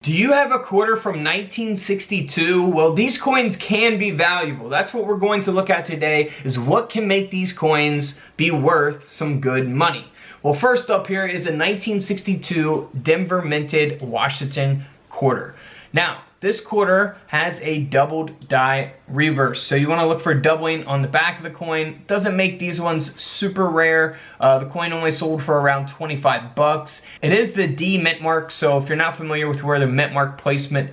Do you have a quarter from 1962? Well, these coins can be valuable. That's what we're going to look at today, is what can make these coins be worth some good money. Well, first up here is a 1962 Denver minted Washington quarter. Now, this quarter has a doubled die reverse. So you want to look for doubling on the back of the coin. Doesn't make these ones super rare. The coin only sold for around 25 bucks. It is the D mint mark. So if you're not familiar with where the mint mark placement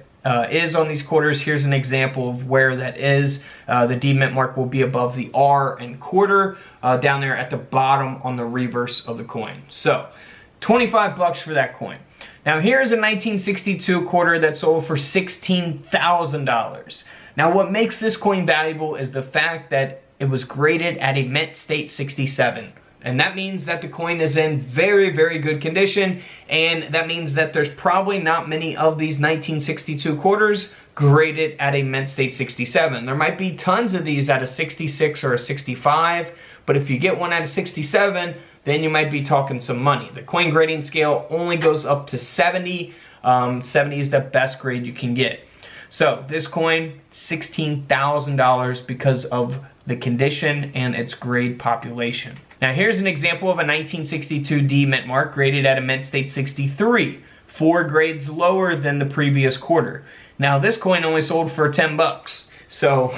is on these quarters, here's an example of where that is. The D mint mark will be above the R and quarter down there at the bottom on the reverse of the coin. So 25 bucks for that coin. Now here's a 1962 quarter that sold for $16,000. Now what makes this coin valuable is the fact that it was graded at a mint state 67. And that means that the coin is in very, very good condition. And that means that there's probably not many of these 1962 quarters graded at a mint state 67. There might be tons of these at a 66 or a 65. But if you get one at a 67, then you might be talking some money. The coin grading scale only goes up to 70. 70 is the best grade you can get. So this coin, $16,000 because of the condition and its grade population. Now here's an example of a 1962 D mint mark graded at a mint state 63, 4 grades lower than the previous quarter. Now this coin only sold for 10 bucks. So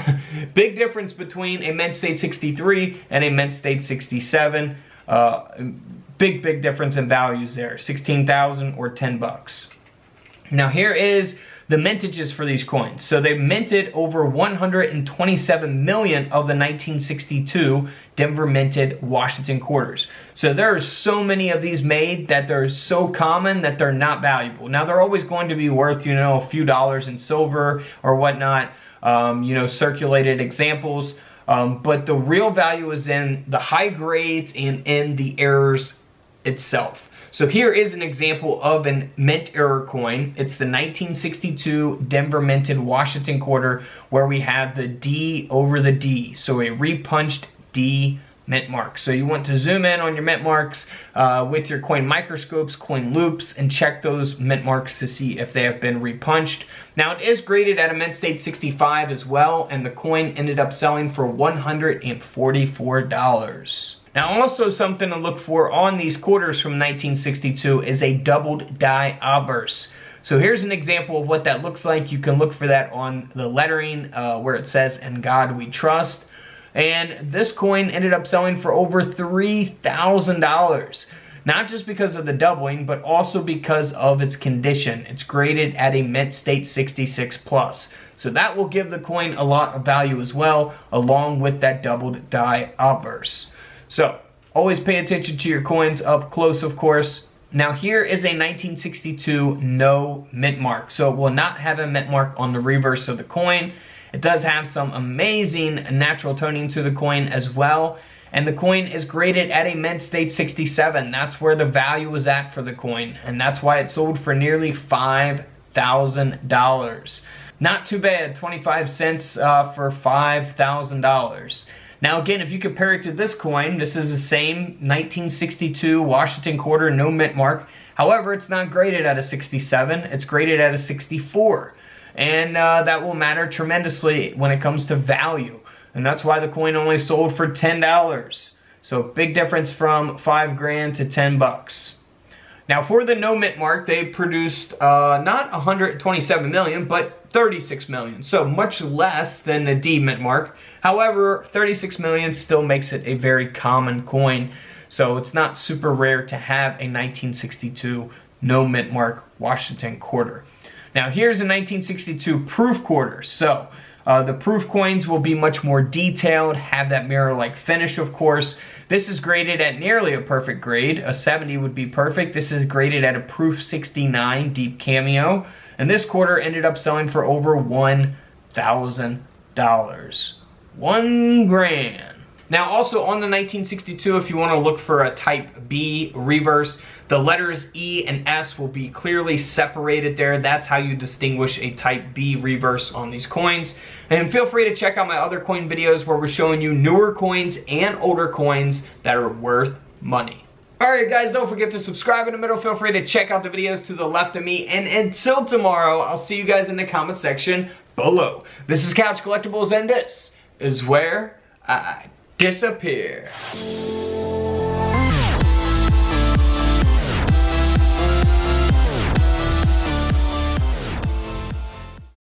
big difference between a mint state 63 and a mint state 67. Big difference in values there, 16,000 or 10 bucks. Now here is the mintages for these coins. So they minted over 127 million of the 1962 Denver minted Washington quarters. So there are so many of these made that they're so common that they're not valuable. Now they're always going to be worth, you know, a few dollars in silver or whatnot, you know, circulated examples. But the real value is in the high grades and in the errors itself. So here is an example of an mint error coin. It's the 1962 Denver minted Washington quarter where we have the D over the D. So a repunched D mint mark. So you want to zoom in on your mint marks with your coin microscopes, coin loops, and check those mint marks to see if they have been repunched. Now it is graded at a mint state 65 as well, and the coin ended up selling for $144. Now also something to look for on these quarters from 1962 is a doubled die obverse. So here's an example of what that looks like. You can look for that on the lettering where it says, "In God We Trust." And this coin ended up selling for over $3,000. Not just because of the doubling, but also because of its condition. It's graded at a mint state 66 plus. So that will give the coin a lot of value as well, along with that doubled die obverse. So always pay attention to your coins up close, of course. Now here is a 1962 no mint mark. So it will not have a mint mark on the reverse of the coin. It does have some amazing natural toning to the coin as well. And the coin is graded at a mint state 67. That's where the value was at for the coin. And that's why it sold for nearly $5,000. Not too bad, 25 cents for $5,000. Now again, if you compare it to this coin, this is the same 1962 Washington quarter, no mint mark. However, it's not graded at a 67, it's graded at a 64. And that will matter tremendously when it comes to value. And that's why the coin only sold for $10. So big difference from 5 grand to 10 bucks. Now for the no mint mark, they produced not 127 million, but 36 million. So much less than the D mint mark. However, 36 million still makes it a very common coin. So it's not super rare to have a 1962 no mint mark Washington quarter. Now here's a 1962 proof quarter. So the proof coins will be much more detailed, have that mirror-like finish, of course. This is graded at nearly a perfect grade. A 70 would be perfect. This is graded at a proof 69 deep cameo. And this quarter ended up selling for over $1,000. 1 grand. Now also on the 1962, if you want to look for a type B reverse, the letters E and S will be clearly separated there. That's how you distinguish a type B reverse on these coins. And feel free to check out my other coin videos where we're showing you newer coins and older coins that are worth money. Alright guys, don't forget to subscribe in the middle. Feel free to check out the videos to the left of me. And until tomorrow, I'll see you guys in the comment section below. This is Couch Collectibles, and this is where I disappear.